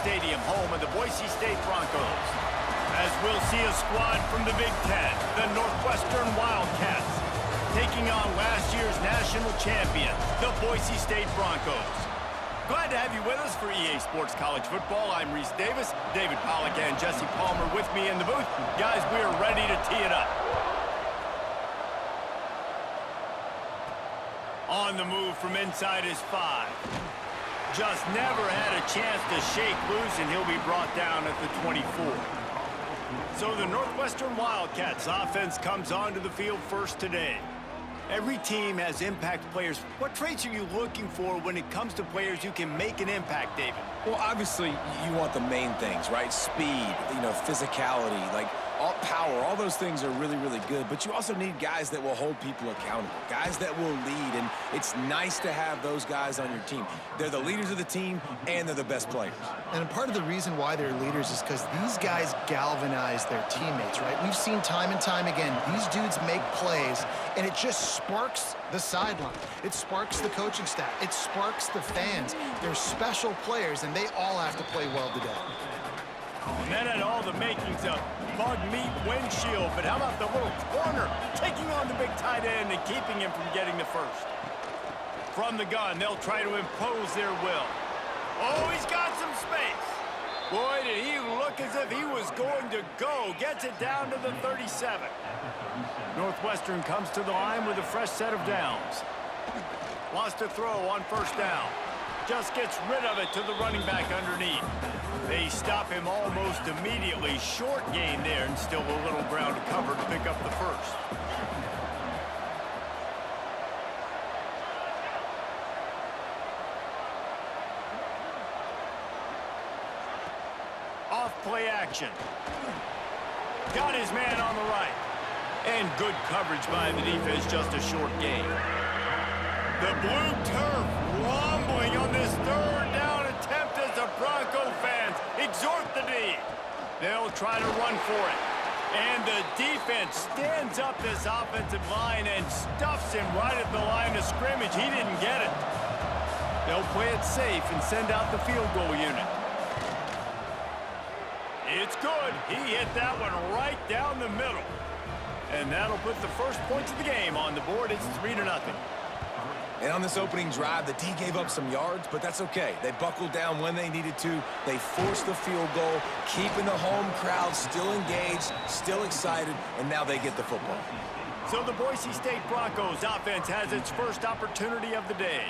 Stadium, home of the Boise State Broncos. As we'll see a squad from the Big Ten, the Northwestern Wildcats, taking on last year's national champion, the Boise State Broncos. Glad to have you with us for EA Sports College Football. I'm Reese Davis, David Pollack and Jesse Palmer with me in the booth. Guys, we're ready to tee it up. On the move from inside his 5. Just never had a chance to shake loose, and he'll be brought down at the 24. So the Northwestern Wildcats offense comes onto the field first today. Every team has impact players. What traits are you looking for when it comes to players who can make an impact, David? Well, obviously, you want the main things, right? Speed, physicality, like all power. All those things are really, really good. But you also need guys that will hold people accountable, guys that will lead. And it's nice to have those guys on your team. They're the leaders of the team, and they're the best players. And part of the reason why they're leaders is because these guys galvanize their teammates, right? We've seen time and time again, these dudes make plays, and it just sparks the sideline. It sparks the coaching staff. It sparks the fans. They're special players, and they all have to play well today. And that had all the makings of bug meat windshield, but how about the little corner taking on the big tight end and keeping him from getting the first? From the gun, they'll try to impose their will. Oh, he's got some space. Boy, did he look as if he was going to go. Gets it down to the 37. Northwestern comes to the line with a fresh set of downs. Wants to throw on first down. Just gets rid of it to the running back underneath. They stop him almost immediately. Short gain there, and still a little ground to cover to pick up the first. Off play action. Got his man on the right. And good coverage by the defense, just a short gain. The blue turf rumbling on this third down attempt as the Bronco fans exhort the D. They'll try to run for it. And the defense stands up this offensive line and stuffs him right at the line of scrimmage. He didn't get it. They'll play it safe and send out the field goal unit. It's good. He hit that one right down the middle. And that'll put the first points of the game on the board. It's 3-0. And on this opening drive, the D gave up some yards, but that's okay. They buckled down when they needed to. They forced the field goal, keeping the home crowd still engaged, still excited, and now they get the football. So the Boise State Broncos offense has its first opportunity of the day.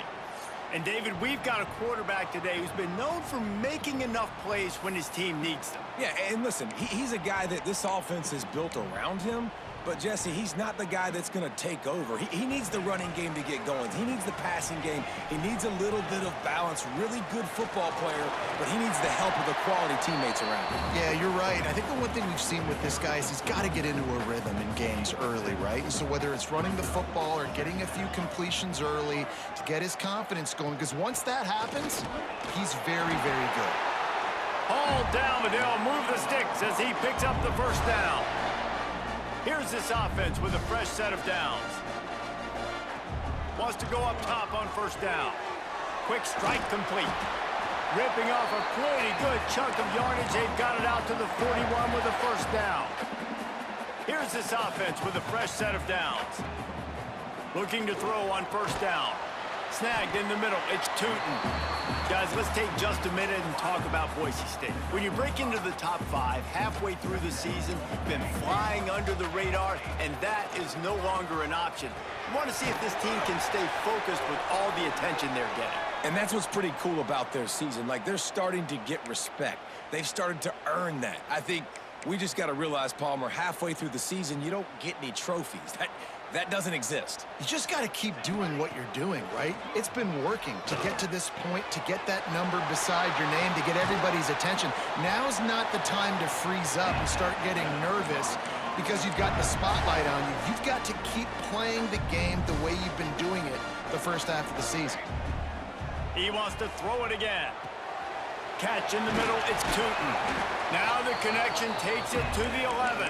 And, David, we've got a quarterback today who's been known for making enough plays when his team needs them. Yeah, and listen, he's a guy that this offense is built around him. But, Jesse, he's not the guy that's going to take over. He needs the running game to get going. He needs the passing game. He needs a little bit of balance. Really good football player, but he needs the help of the quality teammates around him. Yeah, you're right. I think the one thing we've seen with this guy is he's got to get into a rhythm in games early, right? And so whether it's running the football or getting a few completions early to get his confidence going, because once that happens, he's very, very good. All down, but they'll move the sticks as he picks up the first down. Here's this offense with a fresh set of downs. Wants to go up top on first down. Quick strike complete. Ripping off a pretty good chunk of yardage. They've got it out to the 41 with a first down. Here's this offense with a fresh set of downs. Looking to throw on first down. Snagged in the middle. It's Tootin. Guys, let's take just a minute and talk about Boise State. When you break into the top 5 halfway through the season, been flying under the radar, and that is no longer an option. You want to see if this team can stay focused with all the attention they're getting. And that's what's pretty cool about their season. Like, they're starting to get respect. They've started to earn that. I think we just got to realize, Palmer, halfway through the season, you don't get any trophies. That doesn't exist. You just got to keep doing what you're doing, right? It's been working to get to this point, to get that number beside your name, to get everybody's attention. Now's not the time to freeze up and start getting nervous because you've got the spotlight on you. You've got to keep playing the game the way you've been doing it the first half of the season. He wants to throw it again. Catch in the middle, it's Tootin. Now the connection takes it to the 11.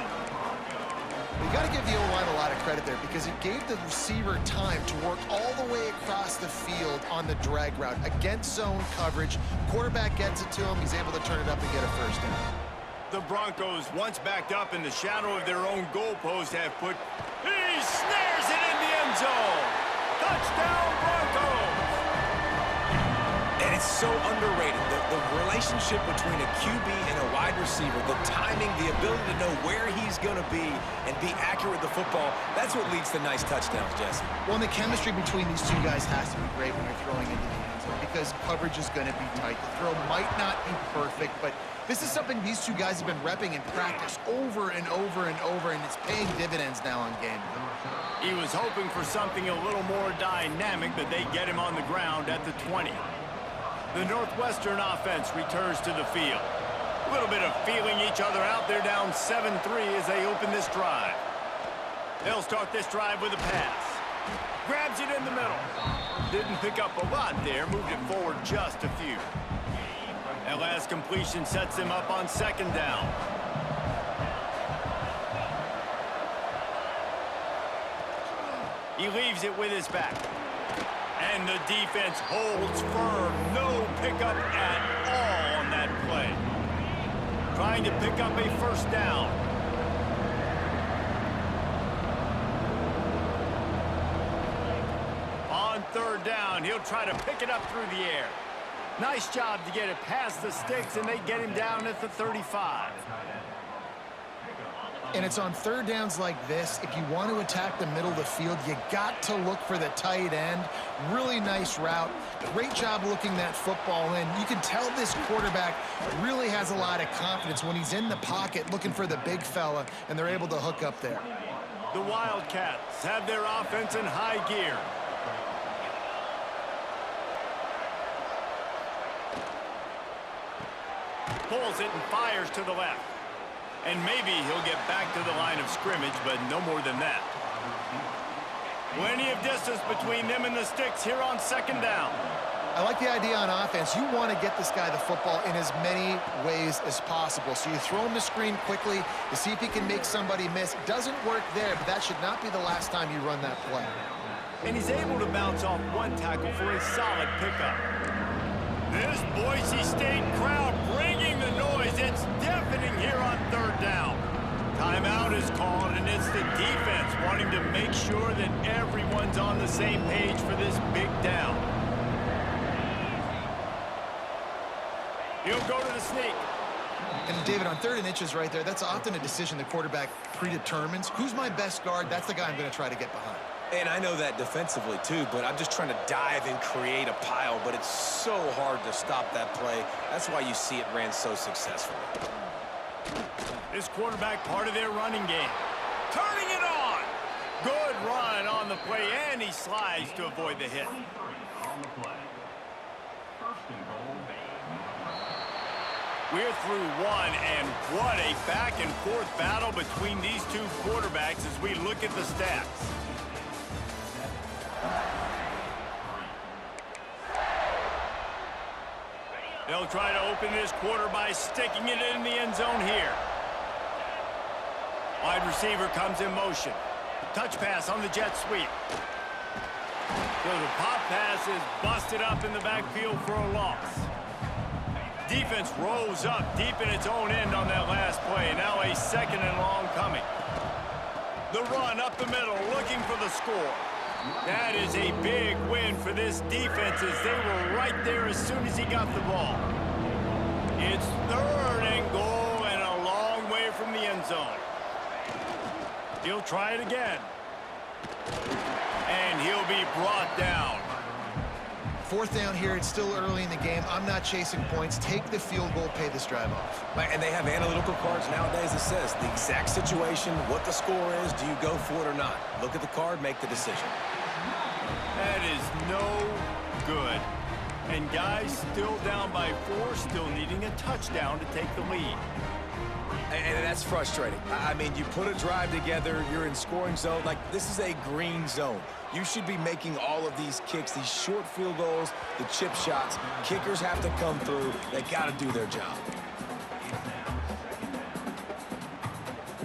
You got to give the O-line a lot of credit there because it gave the receiver time to work all the way across the field on the drag route against zone coverage. Quarterback gets it to him. He's able to turn it up and get a first down. The Broncos, once backed up in the shadow of their own goalpost, have put... He snares it in the end zone! Touchdown, Broncos! And it's so underrated. The relationship between a QB and a wide receiver, the timing, the ability to know where he's going to be and be accurate with the football, that's what leads to nice touchdowns, Jesse. Well, and the chemistry between these two guys has to be great when you're throwing into the end zone because coverage is going to be tight. The throw might not be perfect, but this is something these two guys have been repping in practice over and over and over, and it's paying dividends now on game. He was hoping for something a little more dynamic, but they get him on the ground at the 20. The Northwestern offense returns to the field. A little bit of feeling each other out. They're down 7-3 as they open this drive. They'll start this drive with a pass. Grabs it in the middle. Didn't pick up a lot there. Moved it forward just a few. That last completion sets him up on second down. He leaves it with his back. And the defense holds firm. No pickup at all on that play. Trying to pick up a first down. On third down, he'll try to pick it up through the air. Nice job to get it past the sticks, and they get him down at the 35. And it's on third downs like this, if you want to attack the middle of the field, you got to look for the tight end. Really nice route. Great job looking that football in. You can tell this quarterback really has a lot of confidence when he's in the pocket looking for the big fella, and they're able to hook up there. The Wildcats have their offense in high gear. Pulls it and fires to the left. And maybe he'll get back to the line of scrimmage, but no more than that. Plenty of distance between them and the sticks here on second down. I like the idea on offense. You want to get this guy the football in as many ways as possible. So you throw him the screen quickly to see if he can make somebody miss. It doesn't work there, but that should not be the last time you run that play. And he's able to bounce off one tackle for a solid pickup. This Boise State crowd bringing the noise. It's deafening here on third down. Timeout is called, and it's the defense wanting to make sure that everyone's on the same page for this big down. He'll go to the sneak. And David, on 3rd and inches right there, that's often a decision the quarterback predetermines. Who's my best guard? That's the guy I'm going to try to get behind. And I know that defensively, too, but I'm just trying to dive and create a pile, but it's so hard to stop that play. That's why you see it ran so successfully. This quarterback part of their running game. Turning it on. Good run on the play, and he slides to avoid the hit. We're through one, and what a back-and-forth battle between these two quarterbacks as we look at the stats. They'll try to open this quarter by sticking it in the end zone here. Wide receiver comes in motion. Touch pass on the jet sweep. So the pop pass is busted up in the backfield for a loss. Defense rose up deep in its own end on that last play. Now a second and long coming. The run up the middle, looking for the score. That is a big win for this defense as they were right there as soon as he got the ball. It's 3rd and goal and a long way from the end zone. He'll try it again. And he'll be brought down. 4th down here, it's still early in the game. I'm not chasing points. Take the field goal, pay this drive off. And they have analytical cards nowadays that says the exact situation, what the score is, do you go for it or not? Look at the card, make the decision. That is no good. And guys still down by 4, still needing a touchdown to take the lead. And that's frustrating. I mean, you put a drive together, you're in scoring zone. Like, this is a green zone. You should be making all of these kicks, these short field goals, the chip shots. Kickers have to come through. They got to do their job.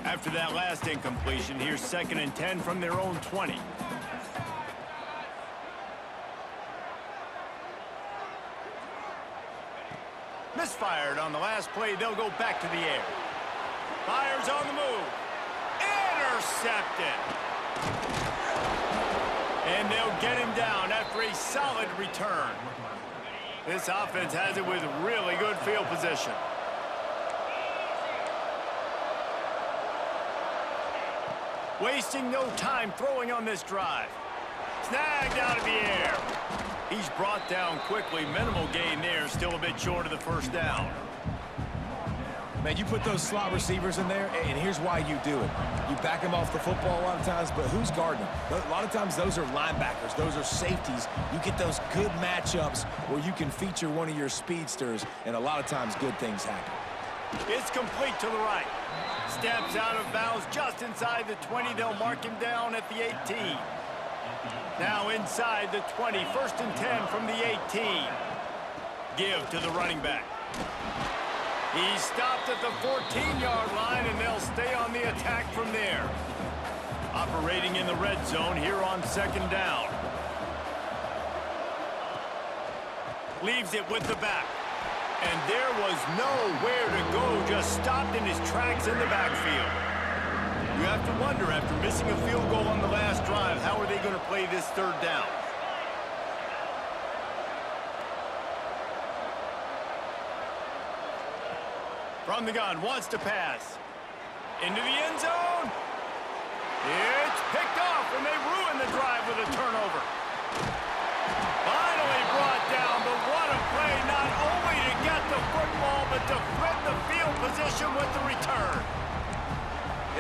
After that last incompletion, here's 2nd and 10 from their own 20. Misfired on the last play. They'll go back to the air. Fires on the move. Intercepted. And they'll get him down after a solid return. This offense has it with really good field position. Wasting no time throwing on this drive. Snagged out of the air. He's brought down quickly. Minimal gain there. Still a bit short of the first down. Man, you put those slot receivers in there, and here's why you do it. You back them off the football a lot of times, but who's guarding them? A lot of times those are linebackers. Those are safeties. You get those good matchups where you can feature one of your speedsters, and a lot of times good things happen. It's complete to the right. Steps out of bounds just inside the 20. They'll mark him down at the 18. Now inside the 20. 1st and 10 from the 18. Give to the running back. He stopped at the 14-yard line, and they'll stay on the attack from there. Operating in the red zone here on 2nd down. Leaves it with the back. And there was nowhere to go, just stopped in his tracks in the backfield. You have to wonder, after missing a field goal on the last drive, how are they going to play this 3rd down? From the gun, wants to pass. Into the end zone. It's picked off, and they ruin the drive with a turnover. Finally brought down, but what a play, not only to get the football, but to flip the field position with the return.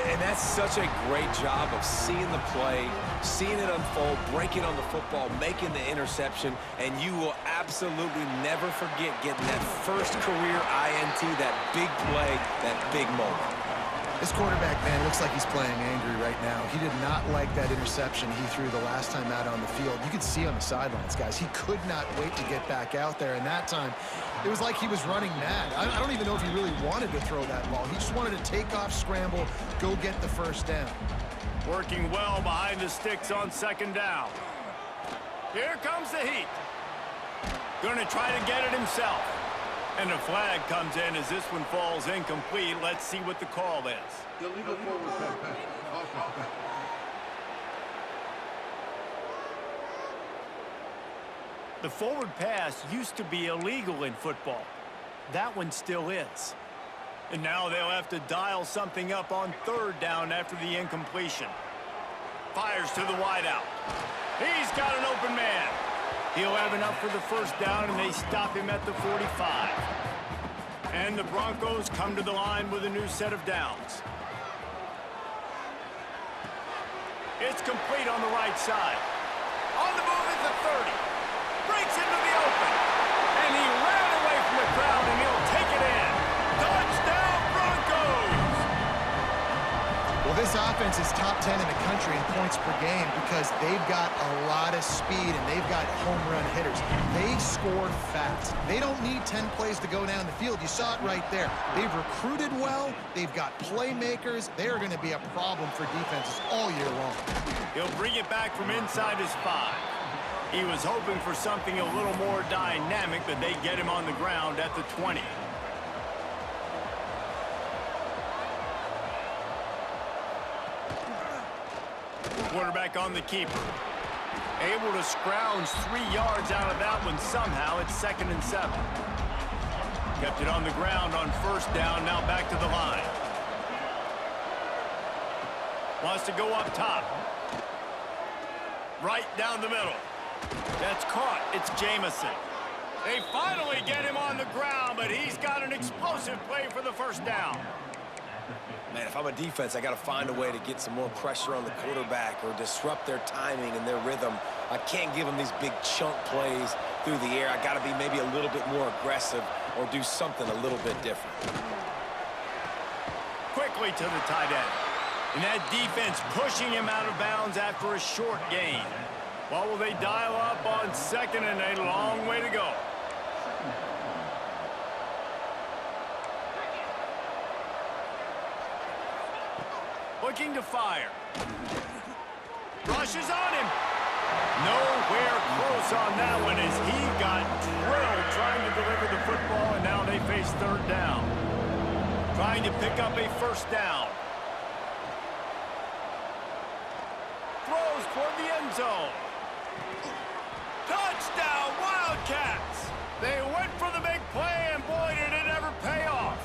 And that's such a great job of seeing the play, seeing it unfold, breaking on the football, making the interception, and you will absolutely never forget getting that first career INT, that big play, that big moment. This quarterback, man, looks like he's playing angry right now. He did not like that interception he threw the last time out on the field. You could see on the sidelines, guys, he could not wait to get back out there. And that time, it was like he was running mad. I don't even know if he really wanted to throw that ball. He just wanted to take off, scramble, go get the first down. Working well behind the sticks on 2nd down. Here comes the heat. Going to try to get it himself. And a flag comes in as this one falls incomplete. Let's see what the call is. Illegal forward pass. Offense. The forward pass used to be illegal in football. That one still is. And now they'll have to dial something up on 3rd down after the incompletion. Fires to the wideout. He's got an open man. He'll have enough for the first down, and they stop him at the 45. And the Broncos come to the line with a new set of downs. It's complete on the right side. On the move at the 30. Breaks into the open. And he ran away from the crowd, and he'll take it in. Touchdown, Broncos! Well, this offense is top 10 in the country in points per game because they've got a lot of speed and they've got home run hitters. They score fast. They don't need 10 plays to go down the field. You saw it right there. They've recruited well. They've got playmakers. They are going to be a problem for defenses all year long. He'll bring it back from inside his 5. He was hoping for something a little more dynamic, but they get him on the ground at the 20. Quarterback on the keeper. Able to scrounge 3 yards out of that one somehow. It's 2nd and 7. Kept it on the ground on 1st down. Now back to the line. Wants to go up top. Right down the middle. That's caught. It's Jamison. They finally get him on the ground, but he's got an explosive play for the first down. Man, if I'm a defense, I got to find a way to get some more pressure on the quarterback or disrupt their timing and their rhythm. I can't give them these big chunk plays through the air. I got to be maybe a little bit more aggressive or do something a little bit different. Quickly to the tight end. And that defense pushing him out of bounds after a short gain. What will they dial up on 2nd and a long way to go? Looking to fire. Rushes on him. Nowhere close on that one as he got drilled trying to deliver the football, and now they face third down. Trying to pick up a first down. Throws toward the end zone. Touchdown, Wildcats! They went for the big play, and boy, did it ever pay off.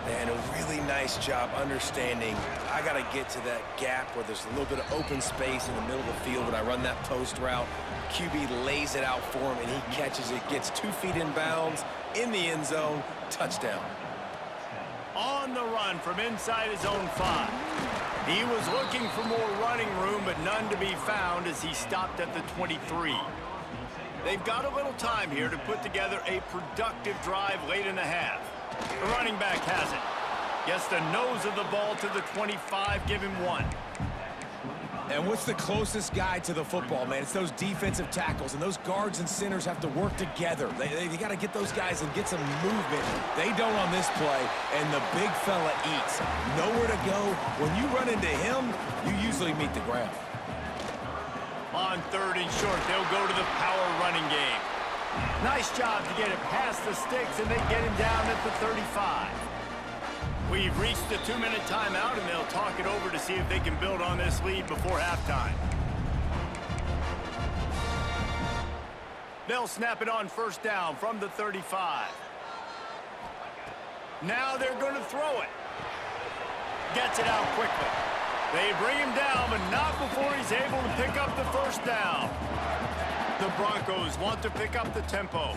And a really nice job understanding I got to get to that gap where there's a little bit of open space in the middle of the field when I run that post route. QB lays it out for him, and he catches it, gets 2 feet in bounds, in the end zone, touchdown. On the run from inside his own 5. He was looking for more running room, but none to be found as he stopped at the 23. They've got a little time here to put together a productive drive late in the half. The running back has it. Gets the nose of the ball to the 25, give him 1. And what's the closest guy to the football, man? It's those defensive tackles, and those guards and centers have to work together. They got to get those guys and get some movement. They don't on this play, and the big fella eats. Nowhere to go. When you run into him, you usually meet the ground. On 3rd and short, they'll go to the power running game. Nice job to get it past the sticks, and they get him down at the 35. We've reached the 2-minute timeout, and they'll talk it over to see if they can build on this lead before halftime. They'll snap it on first down from the 35. Now they're going to throw it. Gets it out quickly. They bring him down, but not before he's able to pick up the first down. The Broncos want to pick up the tempo.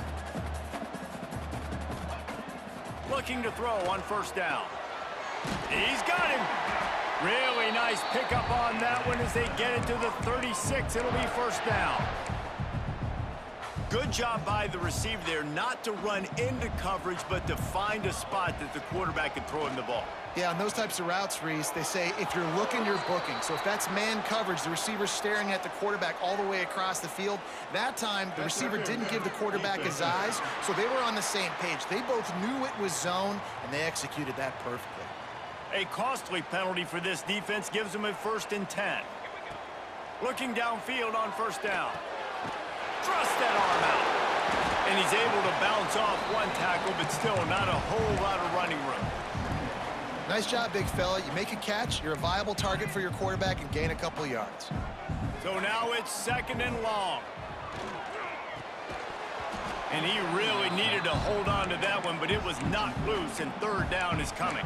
Looking to throw on first down. He's got him. Really nice pickup on that one as they get it to the 36. It'll be first down. Good job by the receiver there not to run into coverage, but to find a spot that the quarterback can throw him the ball. Yeah, on those types of routes, Reese, they say if you're looking, you're booking. So if that's man coverage, the receiver's staring at the quarterback all the way across the field. That time, the receiver didn't give the quarterback his eyes, so they were on the same page. They both knew it was zone, and they executed that perfectly. A costly penalty for this defense gives them a 1st and 10. Looking downfield on first down. Thrust that arm out. And he's able to bounce off one tackle, but still not a whole lot of running room. Nice job, big fella. You make a catch, you're a viable target for your quarterback and gain a couple yards. So now it's 2nd and long. And he really needed to hold on to that one, but it was knocked loose, and 3rd down is coming.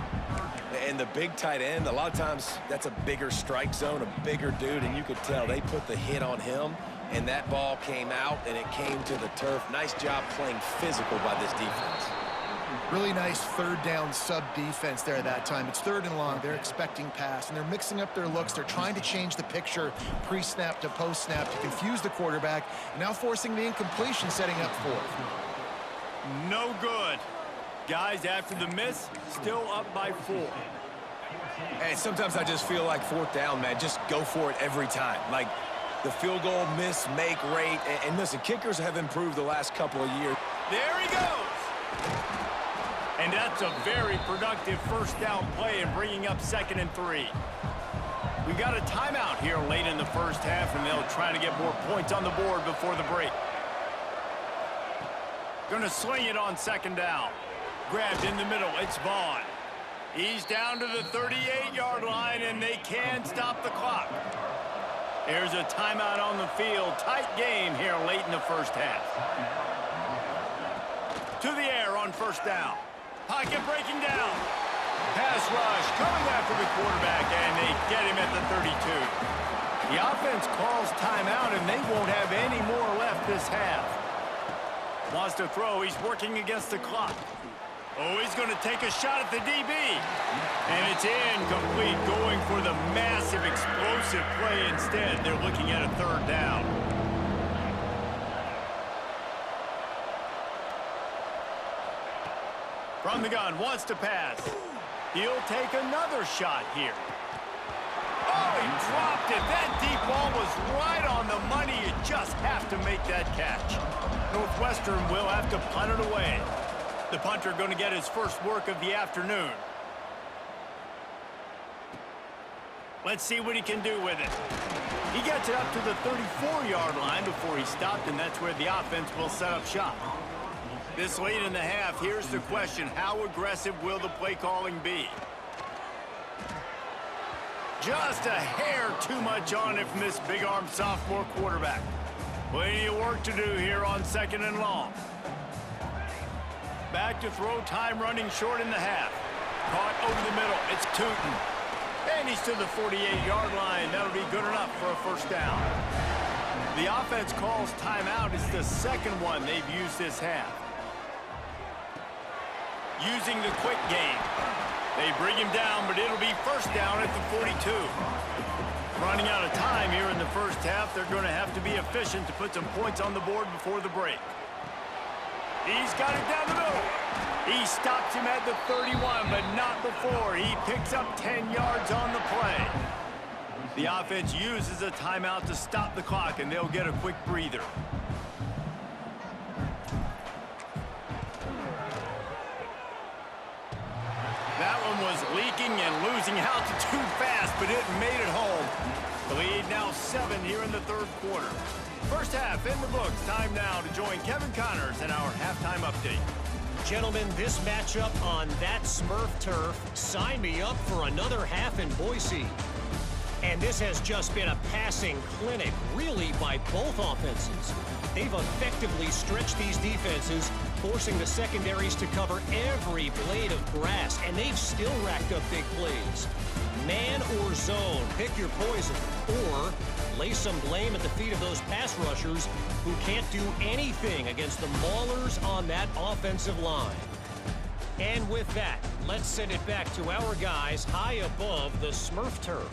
And the big tight end, a lot of times that's a bigger strike zone, a bigger dude, and you could tell they put the hit on him, and that ball came out, and it came to the turf. Nice job playing physical by this defense. Really nice 3rd down sub defense there that time. It's 3rd and long. They're expecting pass, and they're mixing up their looks. They're trying to change the picture pre-snap to post-snap to confuse the quarterback, and now forcing the incompletion, setting up 4th. No good. Guys, after the miss, still up by 4. And sometimes I just feel like 4th down, man. Just go for it every time. Like the field goal miss, make rate. And listen, kickers have improved the last couple of years. There he goes. And that's a very productive first down play and bringing up 2nd and 3. We've got a timeout here late in the first half, and they'll try to get more points on the board before the break. Gonna sling it on 2nd down. Grabbed in the middle, it's Vaughn. He's down to the 38-yard line, and they can stop the clock. There's a timeout on the field. Tight game here late in the first half. To the air on first down. Pocket breaking down. Pass rush coming after the quarterback, and they get him at the 32. The offense calls timeout, and they won't have any more left this half. Wants to throw. He's working against the clock. Oh, he's going to take a shot at the DB. And it's incomplete, going for the massive explosive play instead. They're looking at a 3rd down. From the gun, wants to pass. He'll take another shot here. Oh, he dropped it. That deep ball was right on the money. You just have to make that catch. Northwestern will have to punt it away. The punter going to get his first work of the afternoon. Let's see what he can do with it. He gets it up to the 34-yard line before he stopped, and that's where the offense will set up shop. This late in the half, here's the question. How aggressive will the play calling be? Just a hair too much on it from this big-armed sophomore quarterback. Plenty of work to do here on 2nd and long. Back to throw, time running short in the half. Caught over the middle. It's Tootin. And he's to the 48-yard line. That'll be good enough for a first down. The offense calls timeout. It's the second one they've used this half. Using the quick game. They bring him down, but it'll be first down at the 42. Running out of time here in the first half. They're going to have to be efficient to put some points on the board before the break. He's got it down the middle. He stops him at the 31, but not before. He picks up 10 yards on the play. The offense uses a timeout to stop the clock, and they'll get a quick breather. That one was leaking and losing altitude fast, but it made it home. The lead now 7 here in the third quarter. First half in the books. Time now to join Kevin Connors in our halftime update. Gentlemen, this matchup on that Smurf turf, sign me up for another half in Boise. And this has just been a passing clinic, really, by both offenses. They've effectively stretched these defenses, forcing the secondaries to cover every blade of grass, and they've still racked up big plays. Man or zone, pick your poison, or lay some blame at the feet of those pass rushers who can't do anything against the maulers on that offensive line. And with that, let's send it back to our guys high above the Smurf turf.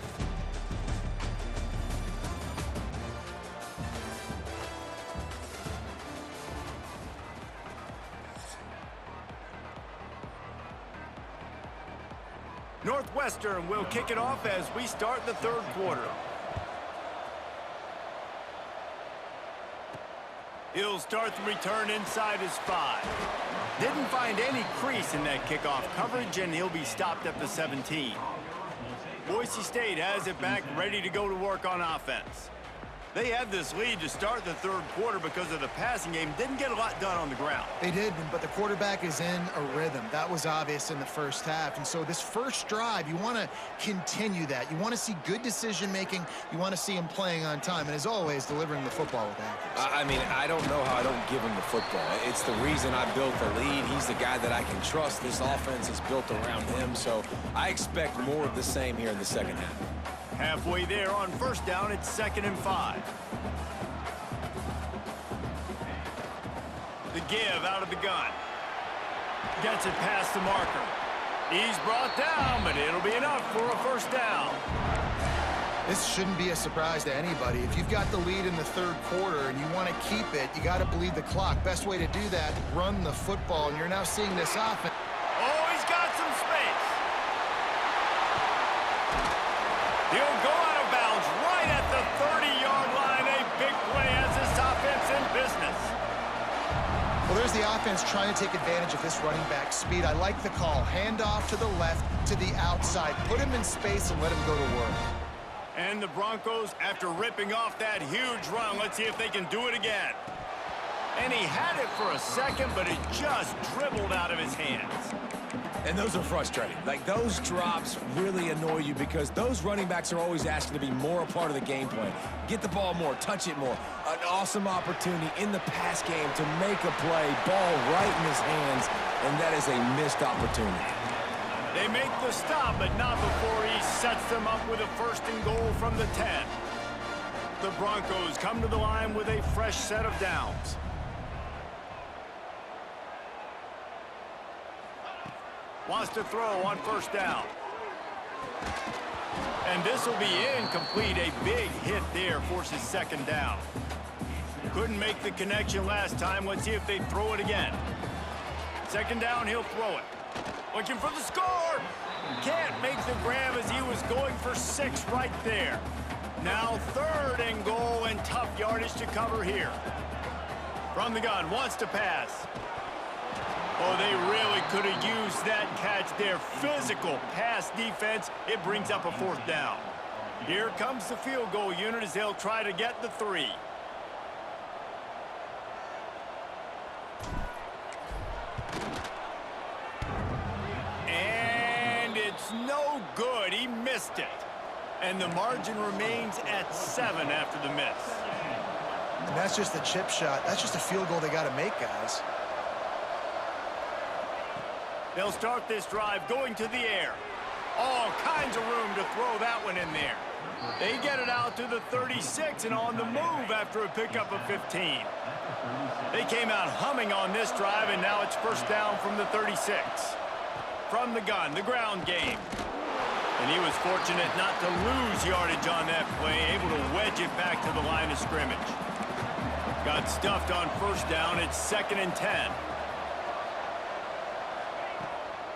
Northwestern will kick it off as we start the third quarter. He'll start the return inside his 5. Didn't find any crease in that kickoff coverage, and he'll be stopped at the 17. Boise State has it back, ready to go to work on offense. They had this lead to start the third quarter because of the passing game. Didn't get a lot done on the ground. They did, but the quarterback is in a rhythm. That was obvious in the first half. And so this first drive, you want to continue that. You want to see good decision-making. You want to see him playing on time. And as always, delivering the football with accuracy. I mean, I don't know how I don't give him the football. It's the reason I built the lead. He's the guy that I can trust. This offense is built around him. So I expect more of the same here in the second half. Halfway there on first down, it's 2nd and 5. The give out of the gun. Gets it past the marker. He's brought down, but it'll be enough for a first down. This shouldn't be a surprise to anybody. If you've got the lead in the third quarter and you want to keep it, you got to bleed the clock. Best way to do that, run the football, and you're now seeing this offense. Oh, he's got some space. He'll go out of bounds right at the 30-yard line. A big play as this offense in business. Well, there's the offense trying to take advantage of this running back speed. I like the call. Hand off to the left, to the outside. Put him in space and let him go to work. And the Broncos, after ripping off that huge run, let's see if they can do it again. And he had it for a second, but it just dribbled out of his hands. And those are frustrating. Like, those drops really annoy you because those running backs are always asking to be more a part of the game plan. Get the ball more, touch it more. An awesome opportunity in the pass game to make a play, ball right in his hands, and that is a missed opportunity. They make the stop, but not before he sets them up with a 1st and goal from the 10. The Broncos come to the line with a fresh set of downs. Wants to throw on first down. And this will be incomplete. A big hit there forces 2nd down. Couldn't make the connection last time. Let's see if they throw it again. 2nd down, he'll throw it. Looking for the score. Can't make the grab as he was going for 6 right there. Now 3rd and goal and tough yardage to cover here. From the gun, wants to pass. Oh, they really could have used that catch there. Physical pass defense. It brings up a 4th down. Here comes the field goal unit as they'll try to get the 3. And it's no good. He missed it. And the margin remains at 7 after the miss. And that's just the chip shot. That's just a field goal they got to make, guys. They'll start this drive going to the air. All kinds of room to throw that one in there. They get it out to the 36 and on the move after a pickup of 15. They came out humming on this drive, and now it's first down from the 36. From the gun, the ground game. And he was fortunate not to lose yardage on that play, able to wedge it back to the line of scrimmage. Got stuffed on first down. It's 2nd and 10.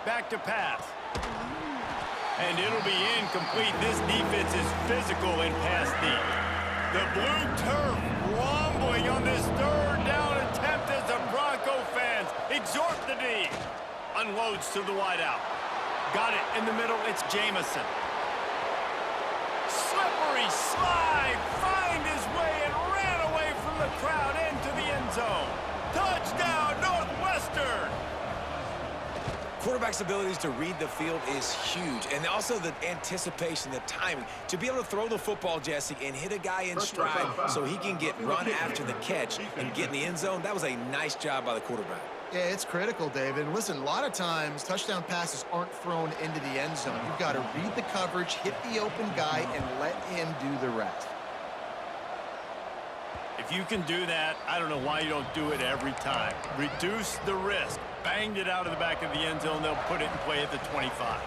Back to pass. And it'll be incomplete. This defense is physical in pass deep. The blue turf rumbling on this 3rd down attempt as the Bronco fans exhort the D. Unloads to the wideout. Got it in the middle. It's Jamison. Slippery slide. Find his way and ran away from the crowd into the end zone. Touchdown, Northwestern. Quarterback's abilities to read the field is huge, and also the anticipation, the timing. To be able to throw the football, Jesse, and hit a guy in stride so he can get run after the catch and get in the end zone, that was a nice job by the quarterback. Yeah, it's critical, David. And listen, a lot of times touchdown passes aren't thrown into the end zone. You've got to read the coverage, hit the open guy, and let him do the rest. If you can do that, I don't know why you don't do it every time. Reduce the risk. Banged it out of the back of the end zone. They'll put it in play at the 25.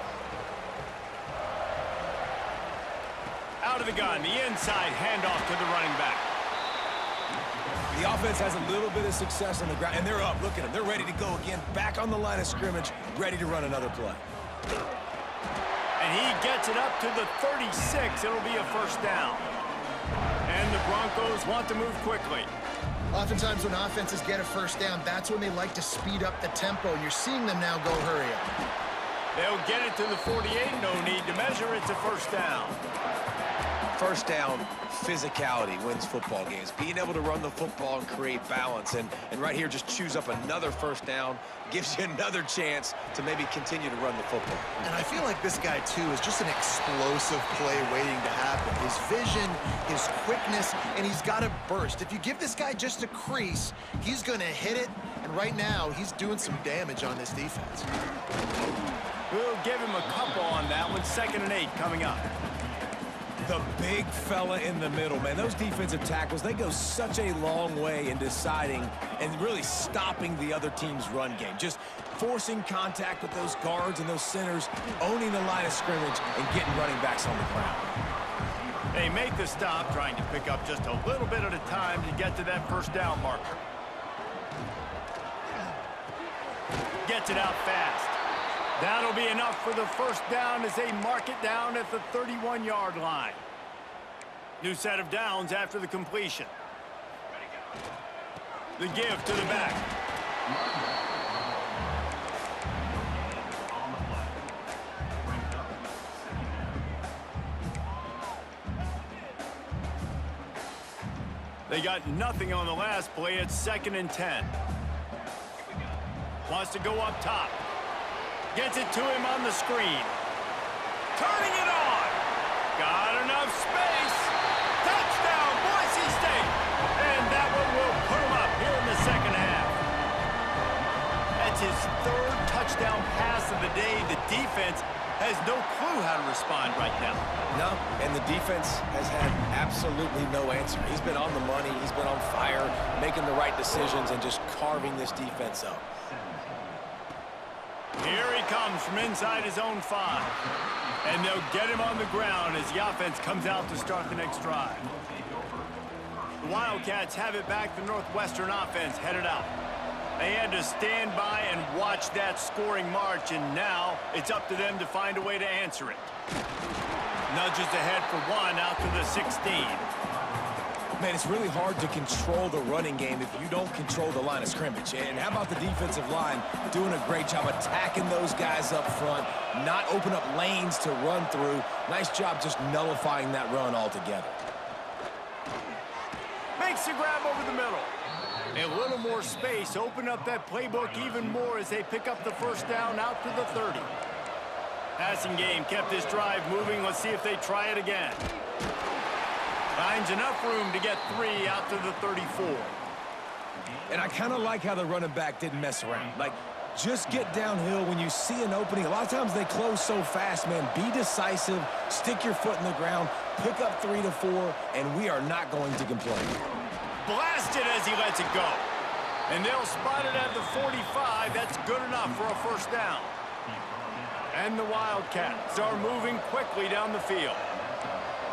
Out of the gun, the inside handoff to the running back. The offense has a little bit of success on the ground, and they're up. Look at them. They're ready to go again. Back on the line of scrimmage, ready to run another play. And he gets it up to the 36. It'll be a first down. And the Broncos want to move quickly. Oftentimes when offenses get a first down, that's when they like to speed up the tempo, and you're seeing them now go hurry up. They'll get it to the 48. No need to measure. It's a first down. First down, physicality wins football games. Being able to run the football and create balance. And right here, just choose up another first down, gives you another chance to maybe continue to run the football. And I feel like this guy, too, is just an explosive play waiting to happen. His vision, his quickness, and he's got a burst. If you give this guy just a crease, he's going to hit it. And right now, he's doing some damage on this defense. We'll give him a couple on that one. 2nd and 8 coming up. The big fella in the middle, man. Those defensive tackles, they go such a long way in deciding and really stopping the other team's run game. Just forcing contact with those guards and those centers, owning the line of scrimmage, and getting running backs on the ground. They make the stop, trying to pick up just a little bit at a time to get to that first down marker. Gets it out fast. That'll be enough for the first down as they mark it down at the 31-yard line. New set of downs after the completion. The give to the back. They got nothing on the last play. It's 2nd and 10. Wants to go up top. Gets it to him on the screen. Turning it on. Got enough space. Touchdown, Boise State. And that one will put him up here in the second half. That's his 3rd touchdown pass of the day. The defense has no clue how to respond right now. No, and the defense has had absolutely no answer. He's been on the money. He's been on fire, making the right decisions and just carving this defense up. Here he comes from inside his own 5. And they'll get him on the ground as the offense comes out to start the next drive. The Wildcats have it back. The Northwestern offense headed out. They had to stand by and watch that scoring march, and now it's up to them to find a way to answer it. Nudges ahead for 1 out to the 16. Man, it's really hard to control the running game if you don't control the line of scrimmage. And how about the defensive line doing a great job attacking those guys up front, not open up lanes to run through. Nice job just nullifying that run altogether. Makes the grab over the middle. A little more space, open up that playbook even more as they pick up the first down out to the 30. Passing game kept this drive moving. Let's see if they try it again. Finds enough room to get 3 out to the 34. And I kind of like how the running back didn't mess around. Like, just get downhill when you see an opening. A lot of times they close so fast, man. Be decisive, stick your foot in the ground, pick up 3 to 4, and we are not going to complain. Blasted as he lets it go. And they'll spot it at the 45. That's good enough for a first down. And the Wildcats are moving quickly down the field.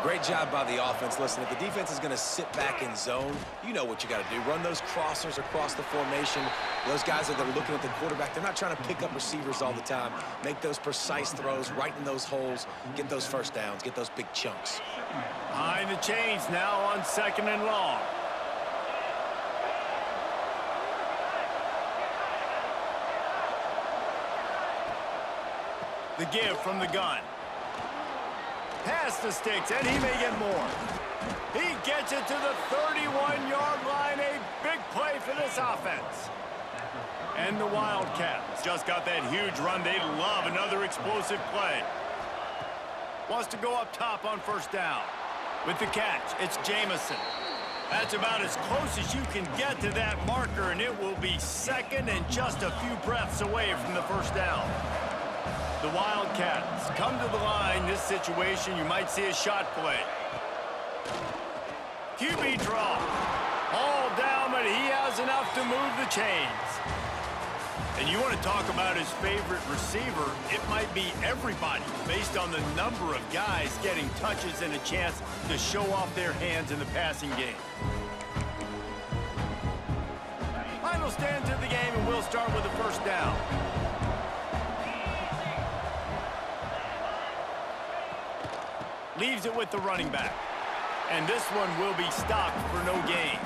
Great job by the offense. Listen, if the defense is going to sit back in zone, you know what you got to do. Run those crossers across the formation. Those guys that are looking at the quarterback, they're not trying to pick up receivers all the time. Make those precise throws right in those holes. Get those first downs. Get those big chunks. Behind the chains now on 2nd and long. The give from the gun. Past the sticks, and he may get more. He gets it to the 31-yard line. A big play for this offense. And the Wildcats just got that huge run. They love another explosive play. Wants to go up top on first down. With the catch, it's Jamison. That's about as close as you can get to that marker, and it will be 2nd and just a few breaths away from the first down. The Wildcats come to the line. This situation, you might see a shot play. QB draw. All down, but he has enough to move the chains. And you want to talk about his favorite receiver, it might be everybody based on the number of guys getting touches and a chance to show off their hands in the passing game. Final stand to the game, and we'll start with the first down. Leaves it with the running back. And this one will be stopped for no gain.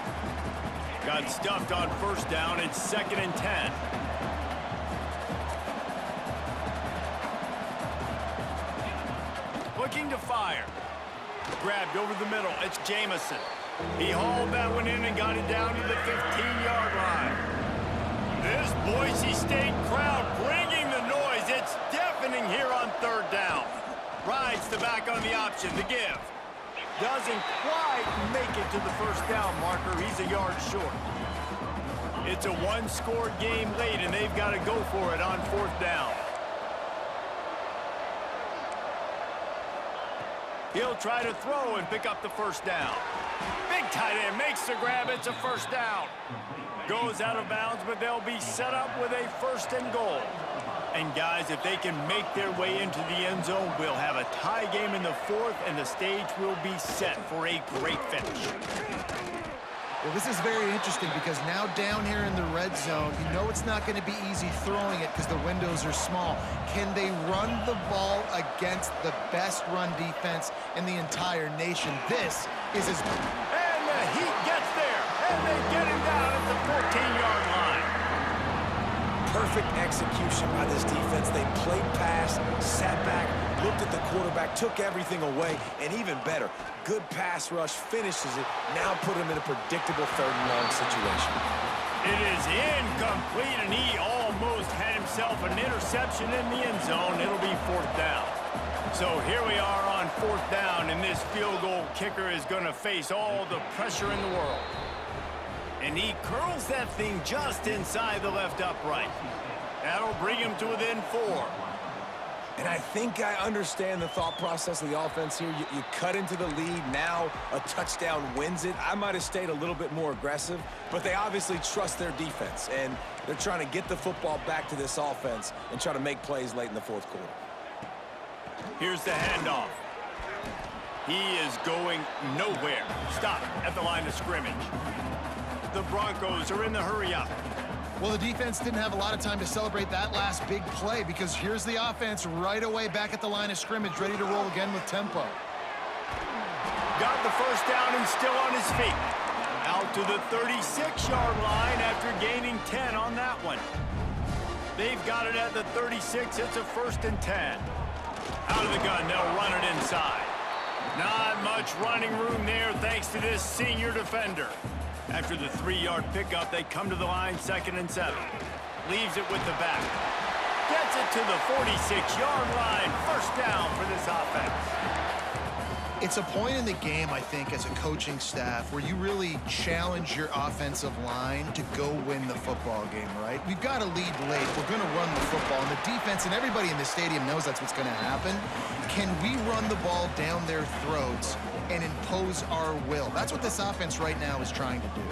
Got stuffed on first down. It's 2nd and 10. Looking to fire. Grabbed over the middle. It's Jamison. He hauled that one in and got it down to the 15-yard line. This Boise State crowd bringing the noise. It's deafening here on 3rd down. Rides the back on the option, the give. Doesn't quite make it to the first down marker. He's a yard short. It's a one-score game late, and they've got to go for it on 4th down. He'll try to throw and pick up the first down. Big tight end makes the grab. It's a first down. Goes out of bounds, but they'll be set up with a 1st and goal. And guys, if they can make their way into the end zone, we'll have a tie game in the 4th, and the stage will be set for a great finish. Well, this is very interesting because now down here in the red zone, you know it's not going to be easy throwing it because the windows are small. Can they run the ball against the best run defense in the entire nation? This is as... And the Heat gets there, and they get him down at the 14-yard line. Perfect execution by this defense. They played pass, sat back, looked at the quarterback, took everything away, and even better, good pass rush, finishes it, now put him in a predictable 3rd and long situation. It is incomplete, and he almost had himself an interception in the end zone. It'll be 4th down. So here we are on 4th down, and this field goal kicker is going to face all the pressure in the world. And he curls that thing just inside the left upright. That'll bring him to within 4. And I think I understand the thought process of the offense here. You cut into the lead. Now a touchdown wins it. I might have stayed a little bit more aggressive, but they obviously trust their defense, and they're trying to get the football back to this offense and try to make plays late in the 4th quarter. Here's the handoff. He is going nowhere. Stop at the line of scrimmage. The Broncos are in the hurry-up. Well, the defense didn't have a lot of time to celebrate that last big play because here's the offense right away back at the line of scrimmage, ready to roll again with tempo. Got the first down and still on his feet. Out to the 36-yard line after gaining 10 on that one. They've got it at the 36. It's a 1st and 10. Out of the gun, they'll run it inside. Not much running room there thanks to this senior defender. After the 3-yard pickup, they come to the line 2nd and 7. Leaves it with the back. Gets it to the 46-yard line. 1st down for this offense. It's a point in the game, I think, as a coaching staff where you really challenge your offensive line to go win the football game, right? We've got to lead late. We're going to run the football. And the defense and everybody in the stadium knows that's what's going to happen. Can we run the ball down their throats and impose our will? That's what this offense right now is trying to do.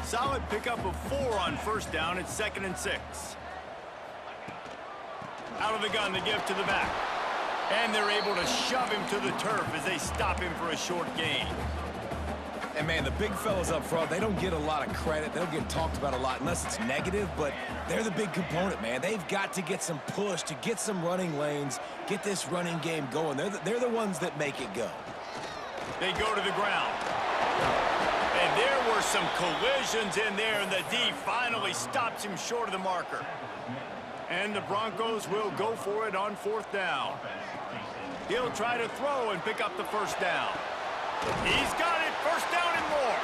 Solid pickup of 4 on 1st down. It's 2nd and 6. Out of the gun, the give to the back. And they're able to shove him to the turf as they stop him for a short gain. And, man, the big fellas up front, they don't get a lot of credit. They don't get talked about a lot unless it's negative, but they're the big component, man. They've got to get some push, to get some running lanes, get this running game going. They're the ones that make it go. They go to the ground. And there were some collisions in there, and the D finally stops him short of the marker. And the Broncos will go for it on 4th down. He'll try to throw and pick up the 1st down. He's got it, 1st down and more.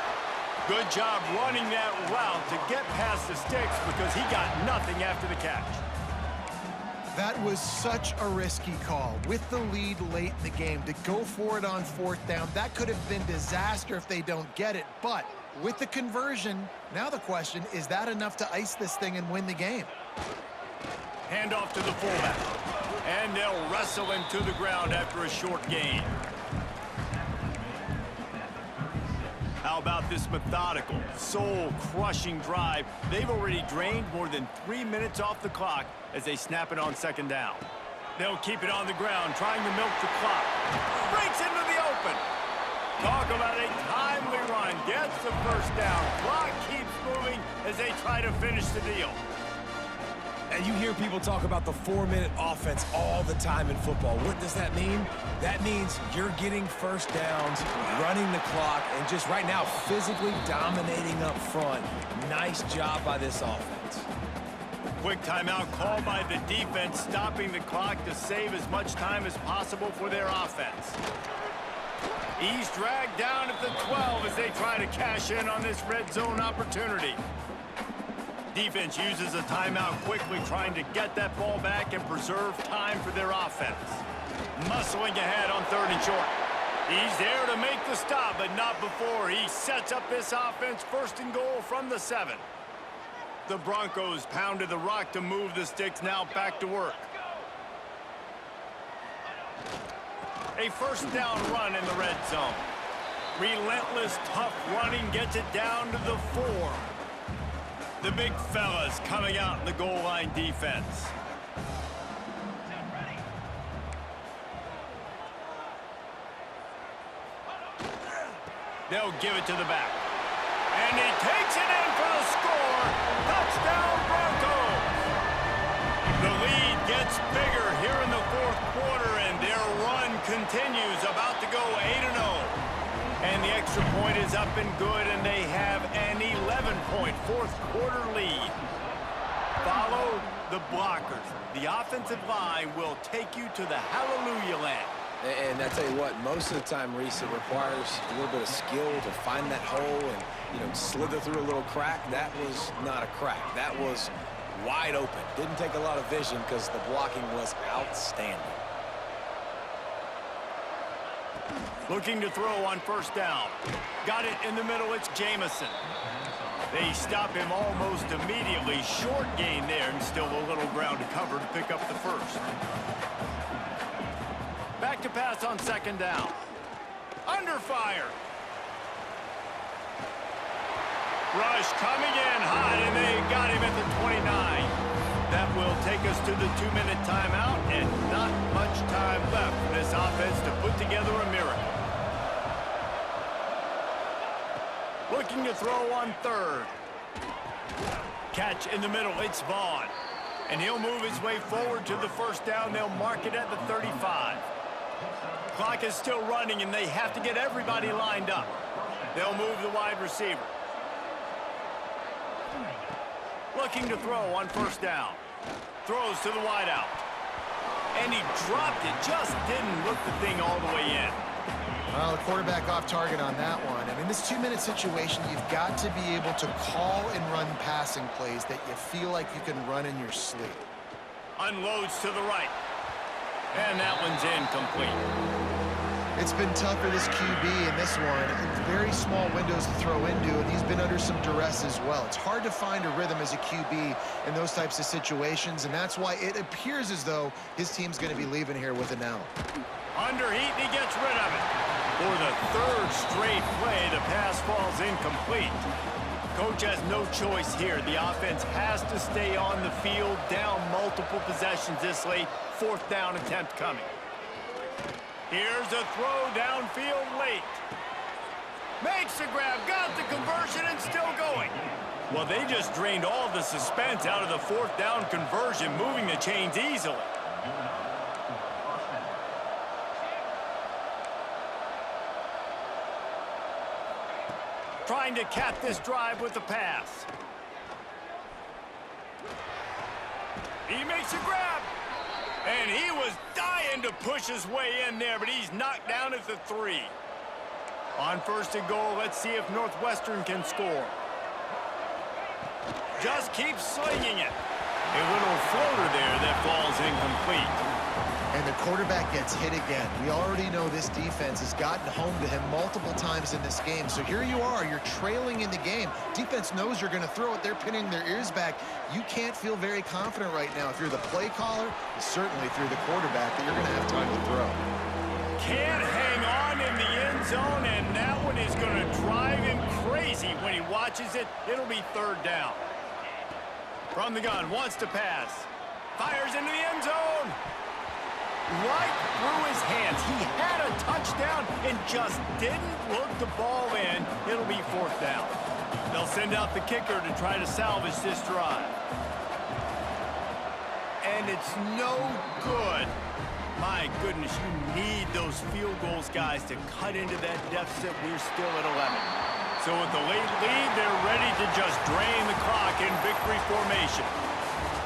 Good job running that route to get past the sticks because he got nothing after the catch. That was such a risky call. With the lead late in the game, to go for it on 4th down, that could have been disaster if they don't get it. But with the conversion, now the question, is that enough to ice this thing and win the game? Handoff to the fullback. And they'll wrestle him to the ground after a short gain. How about this methodical, soul-crushing drive? They've already drained more than 3 minutes off the clock as they snap it on 2nd down. They'll keep it on the ground, trying to milk the clock. Breaks into the open. Talk about a timely run. Gets the 1st down. Clock keeps moving as they try to finish the deal. And you hear people talk about the 4-minute offense all the time in football. What does that mean? That means you're getting 1st downs, running the clock, and just right now physically dominating up front. Nice job by this offense. Quick timeout called by the defense, stopping the clock to save as much time as possible for their offense. He's dragged down at the 12 as they try to cash in on this red zone opportunity. Defense uses a timeout quickly, trying to get that ball back and preserve time for their offense. Muscling ahead on 3rd and short. He's there to make the stop, but not before he sets up this offense 1st and goal from the 7. The Broncos pounded the rock to move the sticks, now back to work. A 1st down run in the red zone. Relentless, tough running gets it down to the 4. The big fellas coming out in the goal line defense. They'll give it to the back. And he takes it in for the score. Touchdown, Broncos. The lead gets bigger here in the 4th quarter, and their run continues, about to go 8-0. And the extra point is up and good, and they have an 11-point 4th quarter lead. Follow the blockers. The offensive line will take you to the hallelujah land. And I tell you what, most of the time, Reese, it requires a little bit of skill to find that hole and, slither through a little crack. That was not a crack. That was wide open. Didn't take a lot of vision because the blocking was outstanding. Looking to throw on 1st down. Got it in the middle, it's Jamison. They stop him almost immediately. Short gain there, and still a little ground to cover to pick up the 1st. Back to pass on 2nd down. Under fire. Rush coming in hot, and they got him at the 29. That will take us to the 2-minute timeout, and not much time left for this offense to put together a miracle. Looking to throw on 3rd. Catch in the middle, it's Vaughn. And he'll move his way forward to the 1st down. They'll mark it at the 35. Clock is still running, and they have to get everybody lined up. They'll move the wide receiver. Looking to throw on first down. Throws to the wideout. And he dropped it. Just didn't look the thing all the way in. Well, the quarterback off target on that one. And in this 2-minute situation, you've got to be able to call and run passing plays that you feel like you can run in your sleep. Unloads to the right. And that one's incomplete. It's been tough for this QB in this one. Very small windows to throw into, and he's been under some duress as well. It's hard to find a rhythm as a QB in those types of situations, and that's why it appears as though his team's going to be leaving here with an L. Under heat, and he gets rid of it. For the third straight play, the pass falls incomplete. Coach has no choice here. The offense has to stay on the field, down multiple possessions this late. Fourth down attempt coming. Here's a throw downfield late. Makes the grab, got the conversion, and still going. Well, they just drained all the suspense out of the fourth down conversion, moving the chains easily. Trying to cap this drive with the pass. He makes a grab. And he was dying to push his way in there, but he's knocked down at the 3. On first and goal, let's see if Northwestern can score. Just keeps slinging it. A little floater there that falls incomplete. And the quarterback gets hit again. We already know this defense has gotten home to him multiple times in this game. So here you are, you're trailing in the game. Defense knows you're going to throw it. They're pinning their ears back. You can't feel very confident right now. If you're the play caller, certainly if you're the quarterback, that you're going to have time to throw. Can't hang on in the end zone, and that one is going to drive him crazy when he watches it. It'll be third down. From the gun, wants to pass. Fires into the end zone. Right through his hands. He had a touchdown and just didn't look the ball in. It'll be fourth down. They'll send out the kicker to try to salvage this drive. And it's no good. My goodness, you need those field goals, guys, to cut into that deficit. We're still at 11. So with the late lead, they're ready to just drain the clock in victory formation.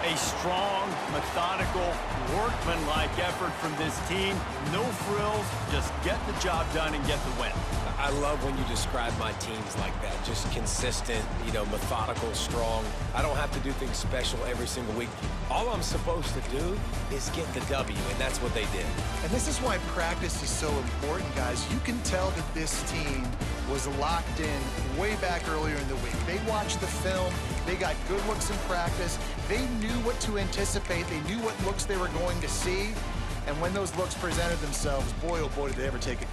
A strong, methodical, workmanlike effort from this team. No frills, just get the job done and get the win. I love when you describe my teams like that. Just consistent, methodical, strong. I don't have to do things special every single week. All I'm supposed to do is get the W, and that's what they did. And this is why practice is so important, guys. You can tell that this team was locked in way back earlier in the week. They watched the film. They got good looks in practice. They knew what to anticipate. They knew what looks they were going to see. And when those looks presented themselves, boy, oh boy, did they ever take it.